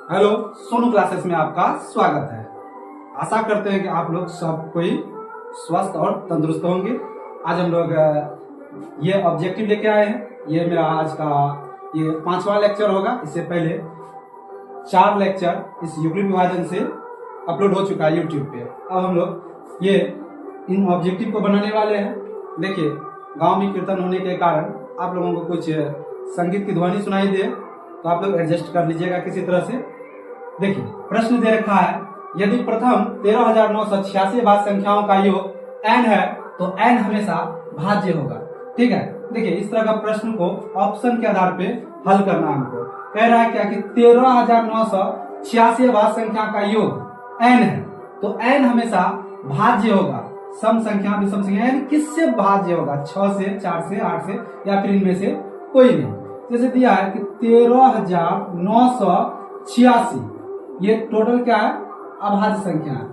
Hello, Sonu classes में आपका स्वागत है। आशा करते हैं कि आप लोग सब कोई स्वस्थ और तंदुरुस्त होंगे। आज हम लोग ये ऑब्जेक्टिव लेके आए हैं। ये मेरा आज का ये 5वां लेक्चर होगा। इससे पहले 4 लेक्चर इस यूक्लिड विभाजन से अपलोड हो चुका है यूट्यूब पे। अब हम लोग ये इन ऑब्जेक्टिव को बनाने वाले हैं। देखिए, गांव में कीर्तन होने के कारण आप लोगों को कुछ संगीत की ध्वनि सुनाई दे तो आप लोग एडजस्ट कर लीजिएगा किसी तरह से। देखिए, प्रश्न दे रखा है, यदि प्रथम 13,986 भाज्य संख्याओं का योग n है तो n हमेशा भाज्य होगा। ठीक है, देखिए इस तरह का प्रश्न को ऑप्शन के आधार पे हल करना हमको। कह रहा है क्या कि 13,986 भाज्य संख्या का योग n है तो n हमेशा भाज्य होगा। सम संख्या विषम संख्या यानी किससे भाज्य होगा? 6 से, 4 से, 8 से या फिर इनमें से कोई नहीं। जैसे दिया है कि 13,986 ये टोटल क्या है? अभाज्य संख्या है।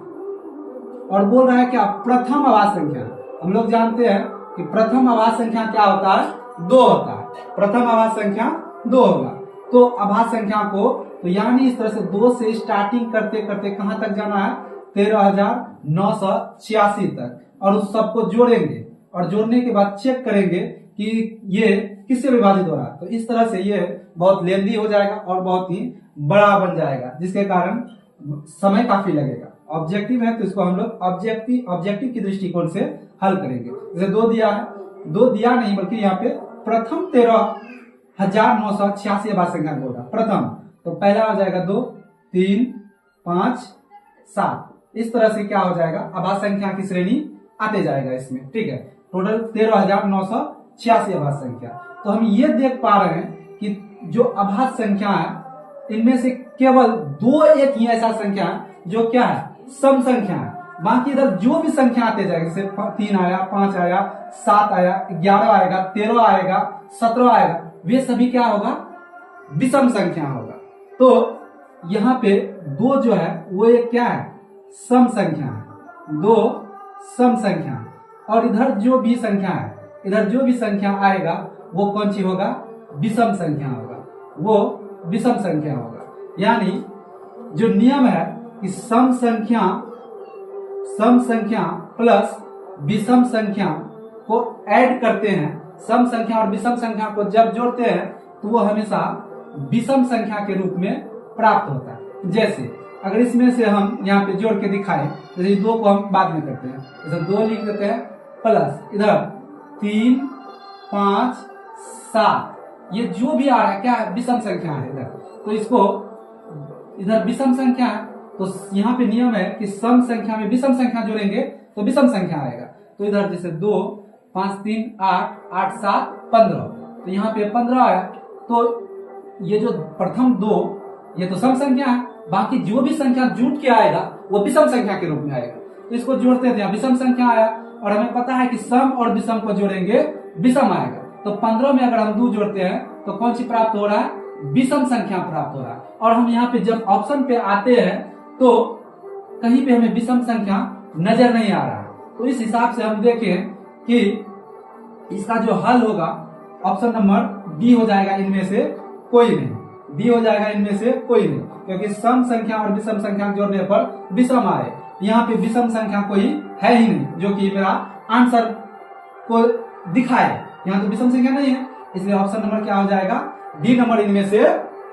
और बोल रहा है क्या? प्रथम अभाज्य संख्या। हम लोग जानते हैं कि प्रथम अभाज्य संख्या क्या होता है? 2 होता है। प्रथम अभाज्य संख्या 2 होगा। तो अभाज्य संख्या को तो यानी इस तरह से 2 से स्टार्टिंग करते करते कहां तक जाना है? 13,986 तक। और उस सबको जोड़ेंगे और जोड़ने के बाद चेक करेंगे कि ये किससे विभाजित हो रहा है। तो इस तरह से ये बहुत लेंदी हो जाएगा और बहुत ही बड़ा बन जाएगा, जिसके कारण समय काफी लगेगा। ऑब्जेक्टिव है तो इसको हम लोग ऑब्जेक्टिव की दृष्टिकोण से हल करेंगे। जैसे 2 दिया है, 2 दिया नहीं बल्कि यहाँ पे प्रथम 13,986 भाज्य संख्या बोल रहा प्रथम। तो पहला हो जाएगा 2, 3, 5, 7। इस तरह से क्या हो जाएगा? अभाज्य संख्या की श्रेणी आते जाएगा इसमें। ठीक है, टोटल 13,986 अभाज्य संख्या। तो हम ये देख पा रहे हैं कि जो अभाज्य संख्या है इनमें से केवल 2 एक ही ऐसा संख्या है जो क्या है? सम संख्या है। बाकी इधर जो भी संख्या आते जाएगा, जैसे 3 आया, 5 आया, 7 आया, 11 आएगा, 13 आएगा, 17 आएगा, वे सभी क्या होगा? विषम संख्या होगा। तो यहाँ पे 2 जो है वो एक क्या है? सम संख्या है। 2 सम संख्या। और इधर जो भी संख्या है, इधर जो भी संख्या आएगा वो कौन सी होगा? विषम संख्या होगा। वो विषम संख्या होगा। यानी जो नियम है कि सम संख्या प्लस विषम संख्या को ऐड करते हैं, सम संख्या और विषम संख्या को जब जोड़ते हैं तो वो हमेशा विषम संख्या के रूप में प्राप्त होता है। जैसे अगर इसमें से हम यहाँ पे जोड़ के दिखाएं, जैसे 2 को हम बाद में करते हैं, जैसे 2 लिख देते हैं प्लस इधर 3, 5, 7, ये जो भी आ रहा है क्या है? विषम संख्या है इधर। तो इसको इधर विषम संख्या है तो यहाँ पे नियम है कि सम संख्या में विषम संख्या जोड़ेंगे तो विषम संख्या आएगा। तो इधर जैसे 2, 5, 3, 8, 8, 7, 15, तो यहाँ पे 15 आया। तो ये जो प्रथम 2 ये तो सम संख्या है, बाकी जो भी संख्या जुट के आएगा वो विषम संख्या के रूप में आएगा। तो इसको जोड़ते थे, विषम संख्या आया और हमें पता है कि सम और विषम को जोड़ेंगे विषम आएगा। तो 15 में अगर हम 2 जोड़ते हैं तो कौन सी प्राप्त हो रहा है? विषम संख्या प्राप्त हो रहा है। और हम यहाँ पे जब ऑप्शन पे आते हैं तो कहीं पे हमें विषम संख्या नजर नहीं आ रहा है। तो इस हिसाब से हम देखें कि इसका जो हल होगा ऑप्शन नंबर बी हो जाएगा, इनमें से कोई नहीं। बी हो जाएगा इनमें से कोई नहीं, क्योंकि सम संख्या और विषम संख्या जोड़ने पर विषम आए। यहाँ पे विषम संख्या कोई है ही नहीं जो कि मेरा आंसर को दिखाए। यहाँ तो विषम संख्या नहीं है, इसलिए ऑप्शन नंबर क्या हो जाएगा? डी नंबर, इनमें से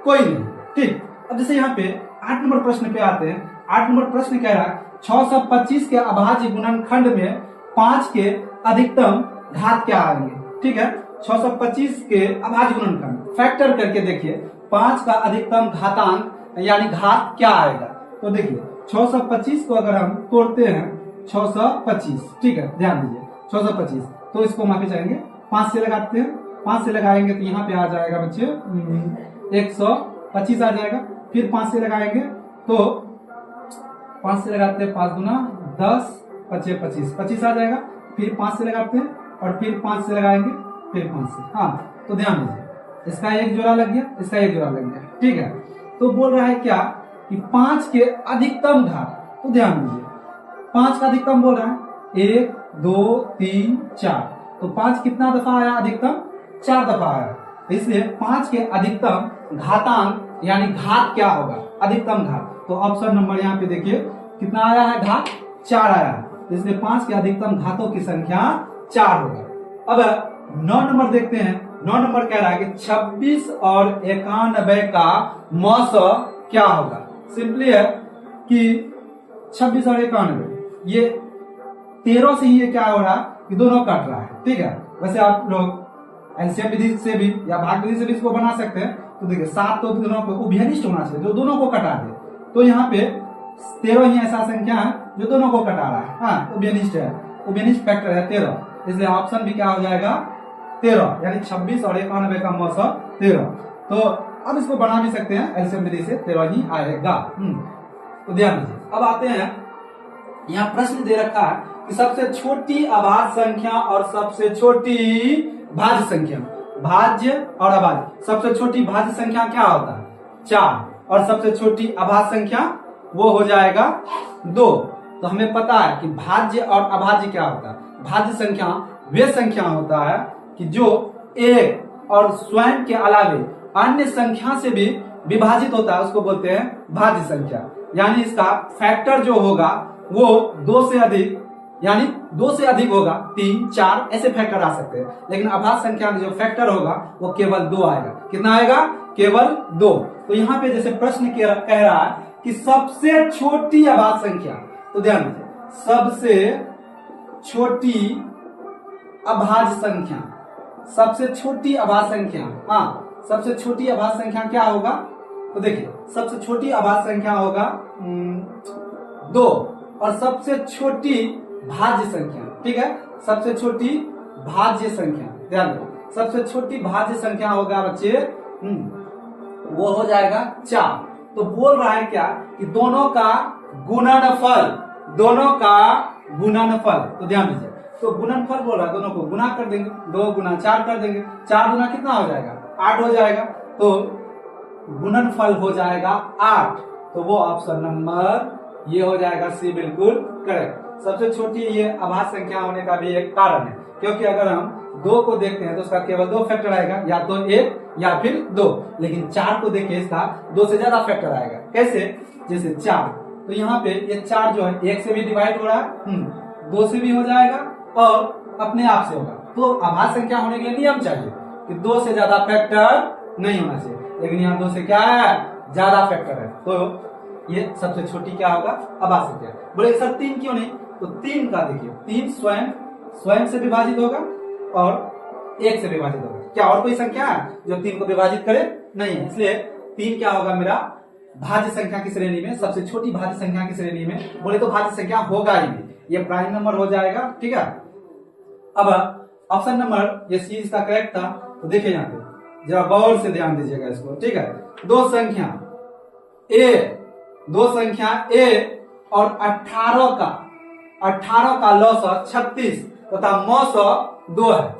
कोई नहीं। ठीक, अब जैसे यहाँ पे 8 नंबर प्रश्न पे आते हैं। 8 नंबर प्रश्न कह रहा है 625 के अभाज्य गुणनखंड में 5 के अधिकतम घात क्या आएंगे? ठीक है, 625 के अभाज्य गुणनखंड फैक्टर करके देखिए 5 का अधिकतम घातांक यानी घात क्या आएगा। तो देखिए 625 को अगर हम तोड़ते हैं 625, ठीक है, ध्यान दीजिए 625, तो इसको हम आगे जाएंगे 5 से लगाते हैं। 5 से लगाएंगे तो यहाँ पे आ जाएगा बच्चे 125 आ जाएगा। फिर 5 से लगाएंगे तो 5 से लगाते हैं 5 गुना 10, 25, 25 आ जाएगा। फिर 5 से लगाते हैं और फिर 5 से लगाएंगे, फिर 5 से। हाँ, तो ध्यान दीजिए इसका एक जोड़ा लग गया, इसका एक जोड़ा लग गया। ठीक है, तो बोल रहा है क्या कि 5 के अधिकतम घात। तो ध्यान दीजिए 5 का अधिकतम बोल रहा है 1, 2, 3, 4। तो 5 कितना दफा आया अधिकतम? 4 दफा आया, इसलिए 5 के अधिकतम घातांक यानी घात क्या होगा, अधिकतम घात। तो ऑप्शन नंबर यहाँ पे देखिए कितना आया है, घात 4 आया है, इसलिए 5 के अधिकतम घातों की संख्या 4 होगा। अब 9 नंबर देखते हैं। 9 नंबर कह रहा है कि 26 और 91 का मौसा क्या होगा। सिंपली है कि 26 और 91 ये 13 से ही ये क्या हो रहा है कि दोनों कट रहा है, ठीक है। वैसे आप लोग एलसीएम विधि से भी या भाग विधि से भी इसको बना सकते हैं। तो देखिए 7 तो दोनों को उभयनिष्ठ होना चाहिए, जो दोनों को कटा दे। तो यहाँ पे 13 ही ऐसा संख्या है जो दोनों को कटा रहा है, हाँ उभयनिष्ठ है, उभयनिष्ठ फैक्टर है 13, इसलिए ऑप्शन भी क्या हो जाएगा 13, यानी 26 और 91 का मौसा 13। तो अब इसको बना भी सकते हैं एलसीएम विधि से, 13 ही आएगा। तो ध्यान दीजिए। अब आते हैं, यहाँ प्रश्न दे रखा है कि सबसे छोटी अभाज्य संख्या और सबसे छोटी भाज्य संख्या, भाज्य और अभाज्य, सबसे छोटी भाज्य संख्या क्या होता है 4, और सबसे छोटी अभाज्य संख्या वो हो जाएगा 2। तो हमें पता है कि भाज्य और अभाज्य क्या होता है। भाज्य संख्या वे संख्या होता है कि जो एक और स्वयं के अलावे अन्य संख्या से भी विभाजित होता है, उसको बोलते हैं भाज्य संख्या। यानी इसका फैक्टर जो होगा वो 2 से अधिक, यानी 2 से अधिक होगा, 3, 4 ऐसे फैक्टर आ सकते हैं। लेकिन अभाज्य संख्या में जो फैक्टर होगा वो केवल 2 आएगा। कितना आएगा, केवल 2। तो यहाँ पे जैसे प्रश्न कह रहा है कि सबसे छोटी अभाज्य संख्या, तो ध्यान दीजिए सबसे छोटी अभाज्य संख्या, सबसे छोटी अभाज्य संख्या, हाँ सबसे छोटी अभाज्य संख्या क्या होगा। तो देखिए सबसे छोटी अभाज्य संख्या होगा 2, और सबसे छोटी भाज्य संख्या, ठीक है, सबसे छोटी भाज्य संख्या, ध्यान दो, सबसे छोटी भाज्य संख्या होगा बच्चे वो हो जाएगा 4। तो बोल रहा है क्या कि दोनों का गुणनफल, दोनों का गुणनफल। तो ध्यान दीजिए, तो गुणनफल बोल रहा है, दोनों को गुना कर देंगे, 2 गुना 4 कर देंगे, 4 गुना कितना हो जाएगा 8 हो जाएगा। तो गुणनफल हो जाएगा 8। तो वो ऑप्शन नंबर ये हो जाएगा सी, बिल्कुल करेक्ट। सबसे छोटी ये अभाज्य संख्या होने का भी एक कारण है, क्योंकि अगर हम 2 को देखते हैं तो उसका केवल 2 फैक्टर आएगा, या तो 1 या फिर 2। लेकिन 4 को देखें इसका 2 से ज्यादा फैक्टर आएगा। कैसे, जैसे 4, तो यहाँ पे ये 4 जो है 1 से भी डिवाइड हो रहा है, 2 से भी हो जाएगा और अपने आप से होगा। तो अभाज्य संख्या होने के लिए नियम चाहिए कि 2 से ज्यादा फैक्टर नहीं होना चाहिए, लेकिन यहाँ 2 से क्या है, ज्यादा फैक्टर है। तो ये सबसे छोटी क्या होगा, अभाज्य संख्या। बोले सर 3 क्यों नहीं, तो 3 का देखिए 3 स्वयं से विभाजित होगा और 1 से विभाजित होगा। क्या और कोई संख्या है जो 3 को विभाजित करे, नहीं है, इसलिए 3 क्या होगा मेरा भाज्य संख्या की श्रेणी में, सबसे छोटी भाज्य संख्या की श्रेणी में। बोले तो भाज्य संख्या होगा ही नहीं, ये प्राइम नंबर हो जाएगा, ठीक है। अब ऑप्शन नंबर ये सी इसका करेक्ट था। तो देखिए यहाँ पे जरा गौर से ध्यान दीजिएगा इसको, ठीक है। दो संख्या ए और 18 का लौसा 36 तथा मौसा 2 है।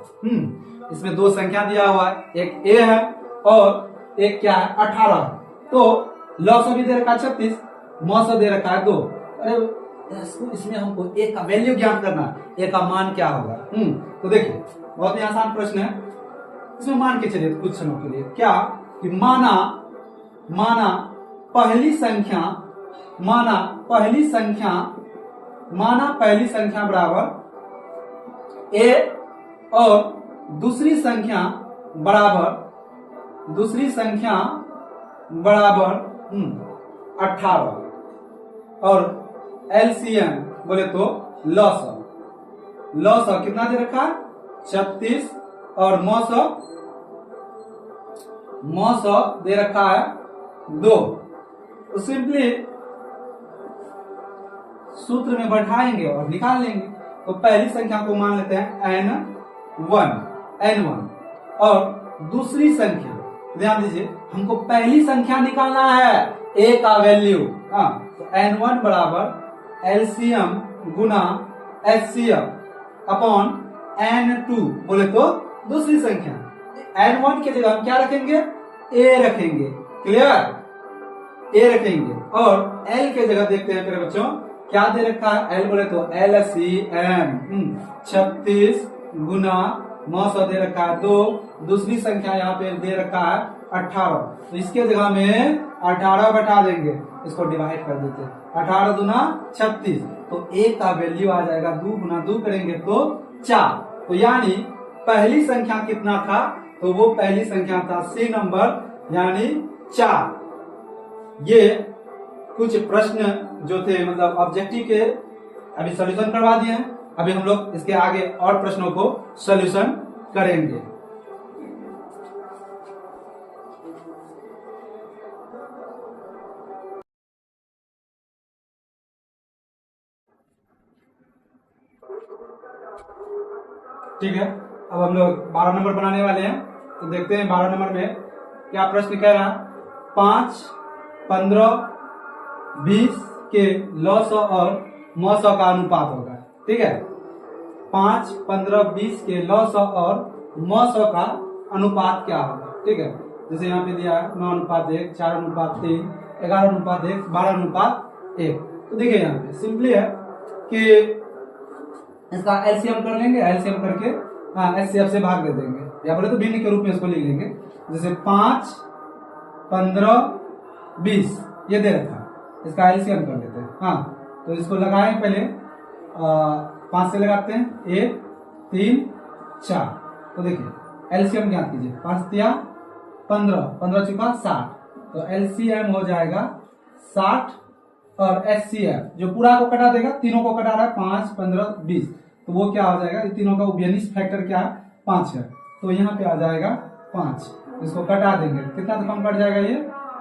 इसमें 2 संख्या दिया हुआ है, एक ए है और एक क्या है 18 है। तो लौसा भी दे रखा है 36, मौसा दे रखा है 2। अरे इसमें हमको ए का वैल्यू ज्ञात करना है, ए का मान क्या होगा। तो देखिए बहुत ही आसान प्रश्न है, इसमें मान के चलिए कुछ क्षणों के लिए क्या कि माना पहली संख्या बराबर ए और दूसरी संख्या बराबर 18 और एलसीएम बोले तो लॉस कितना दे रखा है 36 और मौसौ दे रखा है 2। तो सिंपली सूत्र में बैठाएंगे और निकाल लेंगे। तो पहली संख्या को मान लेते हैं n1 और दूसरी संख्या, ध्यान दीजिए हमको पहली संख्या निकालना है a का वैल्यू। तो n1 बराबर एलसीएम गुना एचसीएफ अपॉन n2 बोले तो दूसरी संख्या। n1 के जगह हम क्या रखेंगे, a रखेंगे, क्लियर, a रखेंगे। और l के जगह देखते हैं मेरे बच्चों क्या दे रखा है, l बोले तो एलसीएम 36 गुना 900 दे रखा है 2, दूसरी संख्या यहाँ पे दे रखा है 18, तो इसके जगह में 18 बैठा देंगे, इसको डिवाइड कर देते हैं, 18 दूना 36, तो a का वैल्यू आ जाएगा 2 गुना 2 करेंगे तो 4। तो यानी पहली संख्या कितना था, तो वो पहली संख्या था सी नंबर यानी 4। ये कुछ प्रश्न जो थे मतलब ऑब्जेक्टिव के अभी सॉल्यूशन करवा दिए हैं, अभी हम लोग इसके आगे और प्रश्नों को सॉल्यूशन करेंगे। ठीक है, अब हम लोग 12 नंबर बनाने वाले हैं, तो देखते हैं 12 नंबर में क्या प्रश्न कह रहा है। 5, 15, 20 के लॉ और मौसौ का अनुपात होगा। ठीक है, 5, 15, 20 के लॉ और मौसौ का अनुपात क्या होगा। ठीक है, जैसे यहाँ पे दिया है 9:1, 4:3, 11:1, 12:1। तो देखिए यहाँ पे सिंपली है कि इसका एलसीएम कर लेंगे, एलसीएम करके एचसीएफ से भाग दे देंगे, या बोले तो भिन्न के रूप में इसको लिख लेंगे। जैसे 5, 15, 20 ये दे रखा, इसका एलसीएम कर लेते हैं। हाँ, तो इसको लगाएं पहले 5 से लगाते हैं, 1, 3, 4। तो देखिए एलसीएम ज्ञात कीजिए, 5 तिया 15, 15 चुका 60, तो एलसीएम हो जाएगा 60 और एचसीएफ जो पूरा को कटा देगा, तीनों को कटा रहा है 5, 15, 20, तो वो क्या हो जाएगा, ये तीनों का बेनिस फैक्टर क्या है 5 है, तो यहाँ पे आ जाएगा 5। इसको कटा देंगे, कितना दफा में कट जाएगा, ये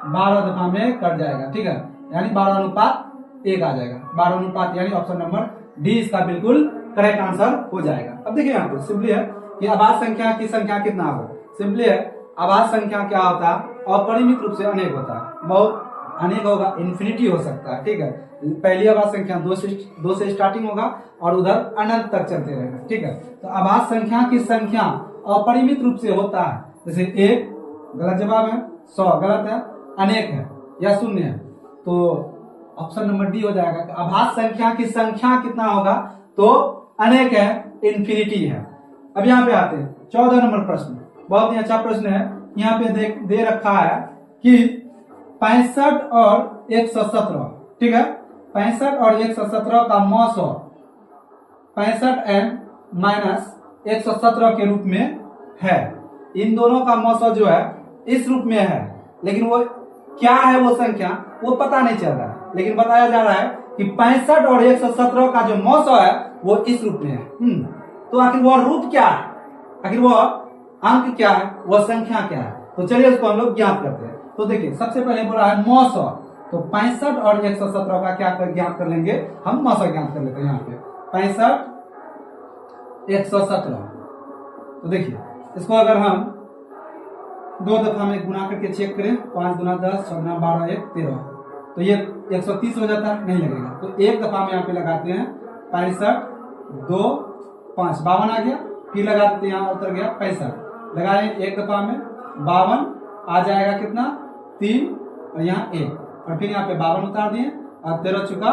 12 दफा में कट जाएगा। ठीक है, यानी 12:1 आ जाएगा, 12:1 यानी ऑप्शन नंबर डी इसका बिल्कुल करेक्ट आंसर हो जाएगा। अब देखिए यहाँ पे सिंपली है कि अभाज्य संख्या की संख्या कितना होगा। सिंपली है अभाज्य संख्या क्या होता है, अपरिमित रूप से अनेक होता है, बहुत अनेक होगा, इन्फिनिटी हो सकता है। ठीक है, पहली अभाज्य संख्या 2 से स्टार्टिंग होगा और उधर अनंत तक चलते रहेगा। ठीक है, तो अभाज्य संख्या की संख्या अपरिमित रूप से होता है, जैसे 1 गलत जवाब है, 100 गलत है, अनेक है या शून्य है, तो ऑप्शन नंबर डी हो जाएगा। अभाज्य संख्या की संख्या कितना होगा, तो अनेक है, इन्फिनिटी है। अब यहाँ पे आते हैं 14 नंबर प्रश्न, बहुत ही अच्छा प्रश्न है। यहाँ पे दे रखा है कि 65 और 117, ठीक है, 65 और 117 का मौसौ 65m माइनस 117 के रूप में है। इन दोनों का मौसौ जो है इस रूप में है, लेकिन वो क्या है वो संख्या वो पता नहीं चल रहा है, लेकिन बताया जा रहा है कि 65 और 117 का जो मौसौ है वो इस रूप में है। तो आखिर वो रूप क्या है, आखिर वो अंक क्या है, वो संख्या क्या है, तो चलिए उसको हम लोग ज्ञात करते हैं। तो देखिए सबसे पहले बोला है मौसौ, तो 65 और 117 का क्या ज्ञात कर लेंगे, हम मौसौ ज्ञात कर लेते हैं। यहाँ पे 65, 117, तो देखिए इसको अगर हम 2 दफा में गुना करके चेक करें, 5 गुना 10, 6 गुना 12, 1, 13, तो ये 130 हो जाता है, नहीं लगेगा, तो एक दफा में यहाँ पे लगाते हैं 65, 2, 5, 52 आ गया, फिर लगा देते हैं, यहाँ उतर गया 65, लगाए एक दफा में 52 आ जाएगा कितना 3 और यहाँ 1, और फिर यहाँ पे 52 उतार दिए और 13 चुका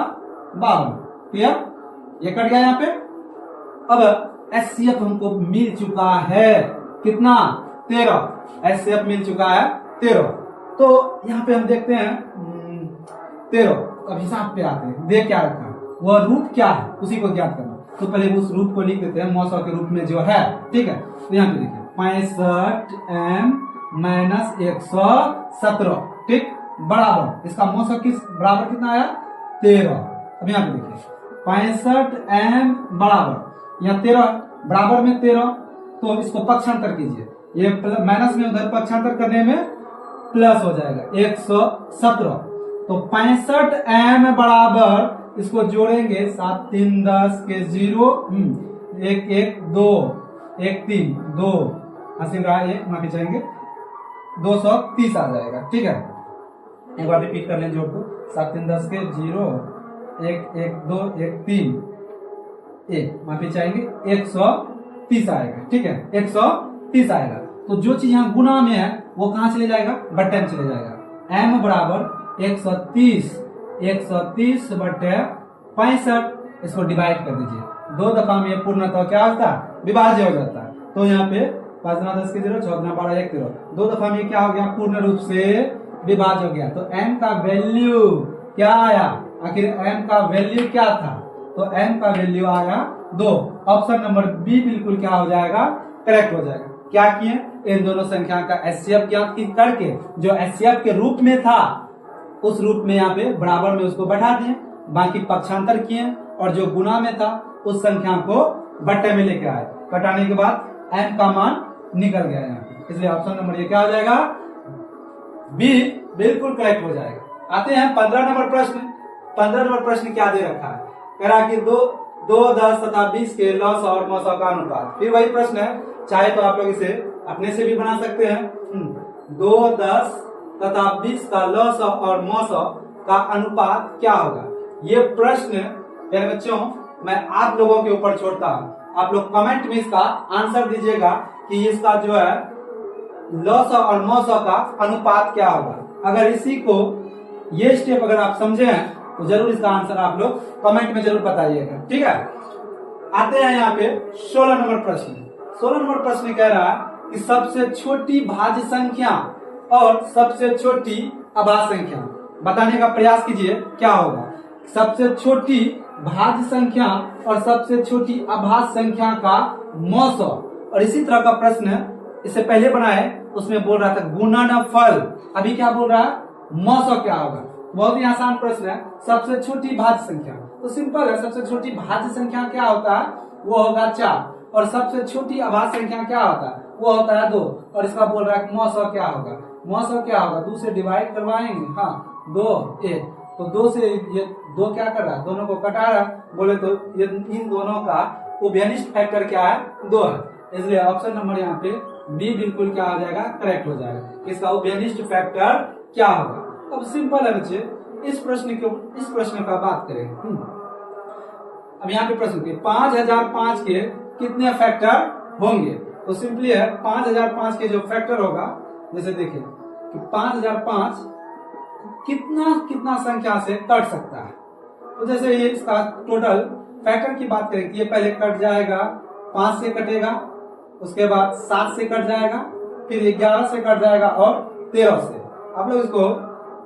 52, क्लियर, ये कट गया यहाँ पे। अब एचसीएफ हमको मिल चुका है कितना 13, एचसीएफ मिल चुका है 13, तो यहाँ पे हम देखते हैं 13। अब हिसाब पे आते हैं, दे क्या रखा है, वह रूप क्या है उसी को ज्ञात करना, तो पहले उस रूप को लिख देते हैं मौसौ के रूप में जो है। ठीक है, तो यहाँ पे देखिए 65m माइनस 117, ठीक, बराबर इसका मौसौ किस बराबर कितना आया 13। अब यहाँ पे देखिए 65m बराबर यहाँ 13 बराबर में 13, तो इसको पक्षांतर कीजिए, ये माइनस में उधर पक्षांतर करने में प्लस हो जाएगा 117, तो 65m बराबर इसको जोड़ेंगे 7 3 10 के 0 1 1 2 1 3 2 हासिल रहा 1 माफी चाहेंगे 230 आ जाएगा। ठीक है, एक बार रिपीट कर लें जोड़ को, 7 3 10 के 0 1 1 2 1 3 1 माफी चाहेंगे 130 आएगा। ठीक है, 130 आएगा, तो जो चीज यहाँ गुना में है वो कहां चले जाएगा, बट्टे में चले जाएगा। m बराबर 130 बटे 65, इसको डिवाइड कर दीजिए, 2 दफा में पूर्णतः क्या होता है विभाज्य हो जाता है, तो यहाँ पे 5 गुना 10 के 0, 6 गुना 12 1 0, 2 दफा में क्या हो गया, पूर्ण रूप से विभाज्य हो गया। तो m का वैल्यू क्या आया, आखिर m का वैल्यू क्या था, तो m का वैल्यू आया 2। ऑप्शन नंबर बी बिल्कुल क्या हो जाएगा, करेक्ट हो जाएगा। क्या किए, इन दोनों संख्या का एचसीएफ ज्ञात करके जो एचसीएफ के रूप में था उस रूप में यहाँ पे बराबर में उसको बैठा दिए, बाकी पक्षांतर किए और जो गुना में था उस संख्या को बट्टे में लेके आए, घटाने के बाद m का मान निकल गया यहाँ पे। इसलिए ऑप्शन नंबर ये क्या हो जाएगा, बी बिल्कुल करेक्ट हो जाएगा। आते हैं 15 नंबर प्रश्न। 15 नंबर प्रश्न क्या दे रखा है, कह रहा कि 2, 10 तथा 20 के लॉस और मौसा का अनुपात। फिर वही प्रश्न है, चाहे तो आप लोग इसे अपने से भी बना सकते हैं। 2, 10 तथा 20 का लॉस और मौसा का अनुपात क्या होगा। ये प्रश्न मेरे बच्चों मैं आप लोगों के ऊपर छोड़ता हूं, आप लोग कमेंट में इसका आंसर दीजिएगा कि इसका जो है लॉस और मौसा का अनुपात क्या होगा। अगर इसी को ये स्टेप अगर आप समझे हैं तो जरूर इसका आंसर आप लोग कमेंट में जरूर बताइएगा, ठीक है। आते हैं यहाँ पे 16 नंबर प्रश्न। 16 नंबर प्रश्न कह रहा है कि सबसे छोटी भाज्य संख्या और सबसे छोटी अभाज्य संख्या बताने का प्रयास कीजिए, क्या होगा। सबसे छोटी भाज्य संख्या और सबसे छोटी अभाज्य संख्या का मौसा। और इसी तरह का प्रश्न इससे पहले बनाए, उसमें बोल रहा था गुणनफल, अभी क्या बोल रहा है, मौसा क्या होगा। बहुत ही आसान प्रश्न है। सबसे छोटी भाज्य संख्या तो सिंपल है, सबसे छोटी भाज्य संख्या क्या होता है, वो होगा 4, और सबसे छोटी अभाज्य संख्या क्या होता है, वो होता है 2। और इसका बोल रहा है मौसा क्या होगा, मौसा क्या होगा, 2 से डिवाइड करवाएंगे, हाँ 2 1, तो 2 से ये 2 क्या कर रहा है, दोनों को कटा रहा है, बोले तो ये इन दोनों का उभयनिष्ठ फैक्टर क्या है, 2 है। इसलिए ऑप्शन नंबर यहाँ पे बी बिल्कुल क्या हो जाएगा, करेक्ट हो जाएगा। इसका उभयनिष्ठ फैक्टर क्या होगा। अब सिंपल है बच्चे, इस प्रश्न का बात करें। अब यहाँ पे प्रश्न के 5005 के कितने फैक्टर होंगे, तो सिंपली है 5005 के जो फैक्टर होगा, जैसे देखिए कि 5005 कितना संख्या से कट सकता है। तो जैसे ये इसका टोटल फैक्टर की बात करें, ये पहले कट जाएगा 5 से कटेगा, उसके बाद 7 से कट जाएगा, फिर 11 से कट जाएगा और 13 से। आप लोग इसको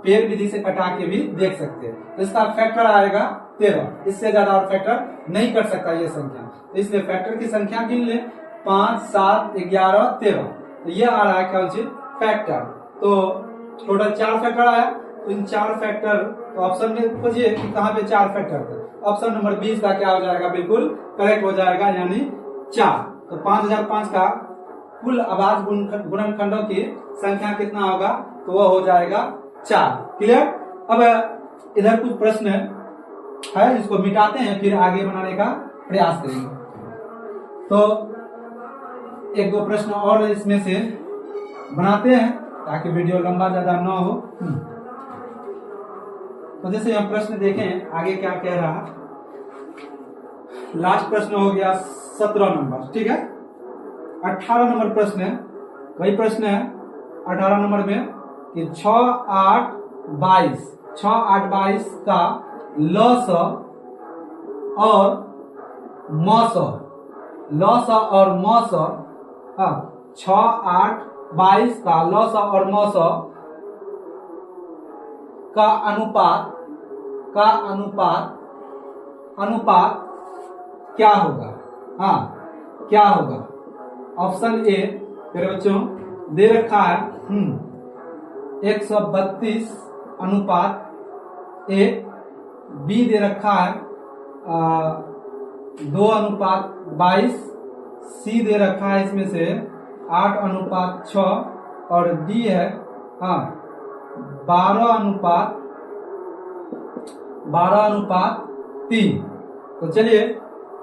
पेड़ विधि से कटा के भी देख सकते हैं। तो इसका फैक्टर आएगा 13, इससे ज्यादा और फैक्टर नहीं कर सकता ये संख्या। तो इसलिए फैक्टर की संख्या गिन ले, 5, 7, 11, 13, तो ये आ रहा है क्या चीज, फैक्टर। तो टोटल 4 फैक्टर आया, तो इन 4 फैक्टर तो ऑप्शन में खोजिए कि कहाँ पे 4 फैक्टर थे। ऑप्शन नंबर 20 का क्या हो जाएगा, बिल्कुल करेक्ट हो जाएगा, यानी 4। तो 5005 का कुल अभाज्य गुणनखंडों की संख्या कितना होगा, तो वह हो जाएगा 4। क्लियर। अब इधर कुछ प्रश्न है, इसको मिटाते हैं, फिर आगे बनाने का प्रयास करेंगे। तो 1-2 प्रश्न और इसमें से बनाते हैं ताकि वीडियो लंबा ज्यादा ना हो। तो जैसे हम प्रश्न देखें आगे क्या कह रहा, लास्ट प्रश्न हो गया 17 नंबर, ठीक है। 18 नंबर प्रश्न है, वही प्रश्न है 18 नंबर में कि 6, 8, 22 का लॉस और मौसा, हाँ 6, 8, 22 का लॉस और मौसा का अनुपात क्या होगा, हाँ क्या होगा। ऑप्शन ए मेरे बच्चों दे रखा है 132:1, बी दे रखा है 2:22, सी दे रखा है इसमें से 8:6, और डी है हाँ 12:3। तो चलिए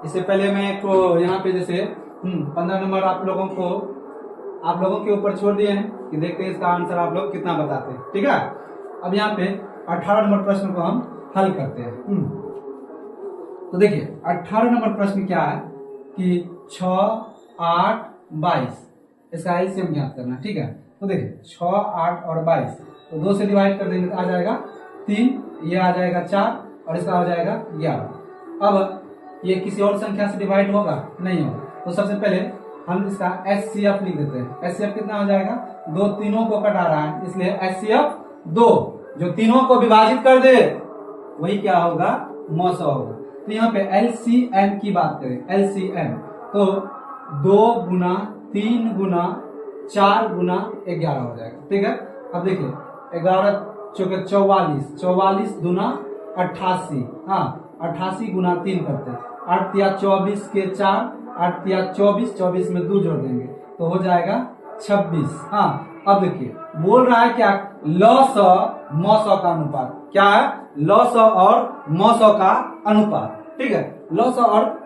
इससे पहले मैं एक तो यहाँ पे जैसे 15 नंबर आप लोगों के ऊपर छोड़ दिए हैं कि देखते हैं इसका आंसर आप लोग कितना बताते हैं, ठीक है। अब यहाँ पे 18 नंबर प्रश्न को हम हल करते हैं। तो देखिए 18 नंबर प्रश्न क्या है कि 6, 8, 22 इसका एलसीएम ज्ञात करना, ठीक है। तो देखिए 6, 8 और 22, तो 2 से डिवाइड कर देंगे तो आ जाएगा 3, ये आ जाएगा 4 और इसका हो जाएगा 11। अब ये किसी और संख्या से डिवाइड होगा, नहीं होगा। तो सबसे पहले हम इसका HCF लिख देते हैं। HCF कितना हो जाएगा, दो तीनों को कटा रहा है इसलिए HCF 2, जो तीनों को विभाजित कर दे वही क्या होगा, 900 होगा। तो यहाँ पे LCM की बात करें, LCM तो 2 गुना 3 गुना 4 गुना 11 हो जाएगा। ठीक है, अब देखिए 11 चौके 44, 44 दुना 88, हाँ 88 गुना 3 करते हैं, 8 या 24 के 4, 8 या 24, 24 में 2 जोड़ देंगे तो हो जाएगा 26। हाँ अब देखिए बोल रहा है क्या, लॉस और मौसौ का अनुपात, क्या है, लॉस और मौसौ का अनुपात। ठीक है, लॉस और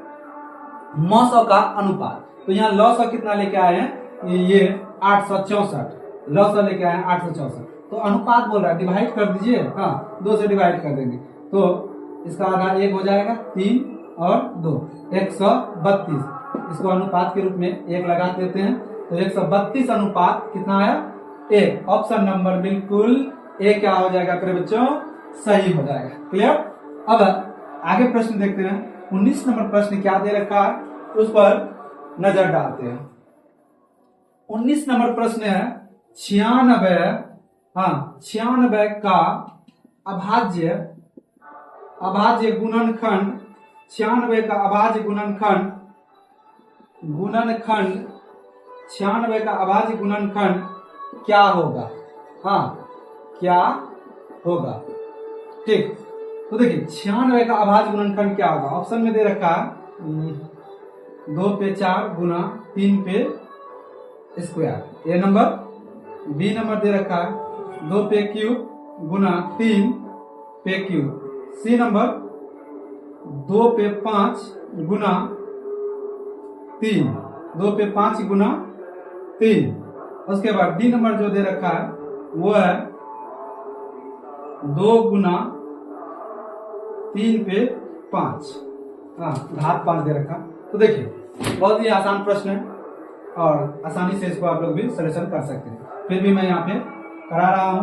मौसौ का अनुपात। तो यहाँ लॉस कितना लेके आए हैं, ये 864, लॉस लेके आए हैं 864। तो अनुपात बोल रहा है डिवाइड कर दीजिए, हाँ 2 से डिवाइड कर देंगे तो इसका आधा 1 हो जाएगा, 3 और 2 132। इसको अनुपात के रूप में 1 लगा देते हैं तो 132 अनुपात कितना आया, 1। ऑप्शन नंबर बिल्कुल ए क्या हो जाएगा मेरे बच्चों, सही हो जाएगा। क्लियर। अब आगे प्रश्न देखते हैं। 19 नंबर प्रश्न क्या दे रखा है उस पर नजर डालते हैं। 19 नंबर प्रश्न है 96, हाँ 96 का अभाज्य गुणनखंड, 96 का अभाज्य गुणनखंड 96 का अभाज्य गुणनखंड क्या होगा, हाँ क्या होगा। ठीक, तो देखिए 96 का अभाज्य गुणनखंड क्या होगा, ऑप्शन में दे रखा है 2 पे 4 गुना 3 पे स्क्वायर, ए नंबर। बी नंबर दे रखा है 2 पे क्यूब गुना 3 पे क्यूब। सी नंबर 2 पे 5 गुना 3, 2 पे 5 गुना 3। उसके बाद डी नंबर जो दे रखा है वो है 2 गुना 3 पे 5, हाँ घात 5 दे रखा। तो देखिए बहुत ही आसान प्रश्न है और आसानी से इसको आप लोग भी सॉल्यूशन कर सकते हैं। फिर भी मैं यहाँ पे करा रहा हूँ।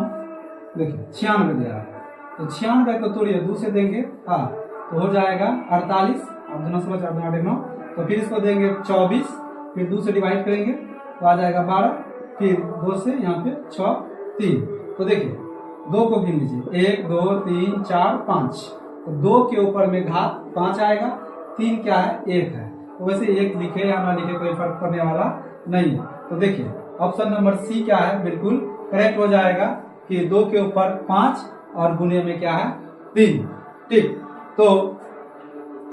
देखिए 96 दे रहा है तो 96 को तोड़िए 2 से देंगे, हाँ तो हो जाएगा 48, आप दोनों समझ 9। तो फिर इसको देंगे 24, फिर 2 से डिवाइड करेंगे तो आ जाएगा 12, फिर 2 से यहाँ पे 6 3। तो देखिए 2 को गिन लीजिए, 1 2 3 4 5, तो 2 के ऊपर में घात 5 आएगा, 3 क्या है 1 है। तो वैसे 1 लिखे या ना लिखे कोई फर्क पड़ने वाला नहीं है। तो देखिए ऑप्शन नंबर सी क्या है, बिल्कुल करेक्ट हो जाएगा कि 2 के ऊपर 5 और गुने में क्या है 3। ठीक, तो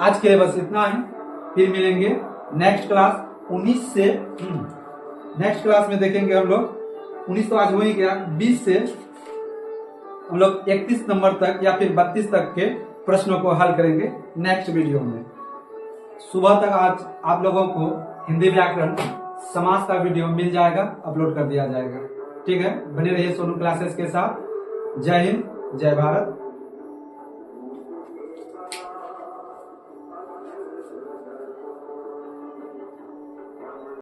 आज के लिए बस इतना ही, फिर मिलेंगे नेक्स्ट क्लास 19 से। नेक्स्ट क्लास में देखेंगे हम लोग 19 तो आज हो ही गया, 20 से हम लोग 31 नंबर तक या फिर 32 तक के प्रश्नों को हल करेंगे नेक्स्ट वीडियो में। सुबह तक आज आप लोगों को हिंदी व्याकरण समास का वीडियो मिल जाएगा, अपलोड कर दिया जाएगा। ठीक है, बने रहिए सोनू क्लासेस के साथ। जय हिंद, जय भारत।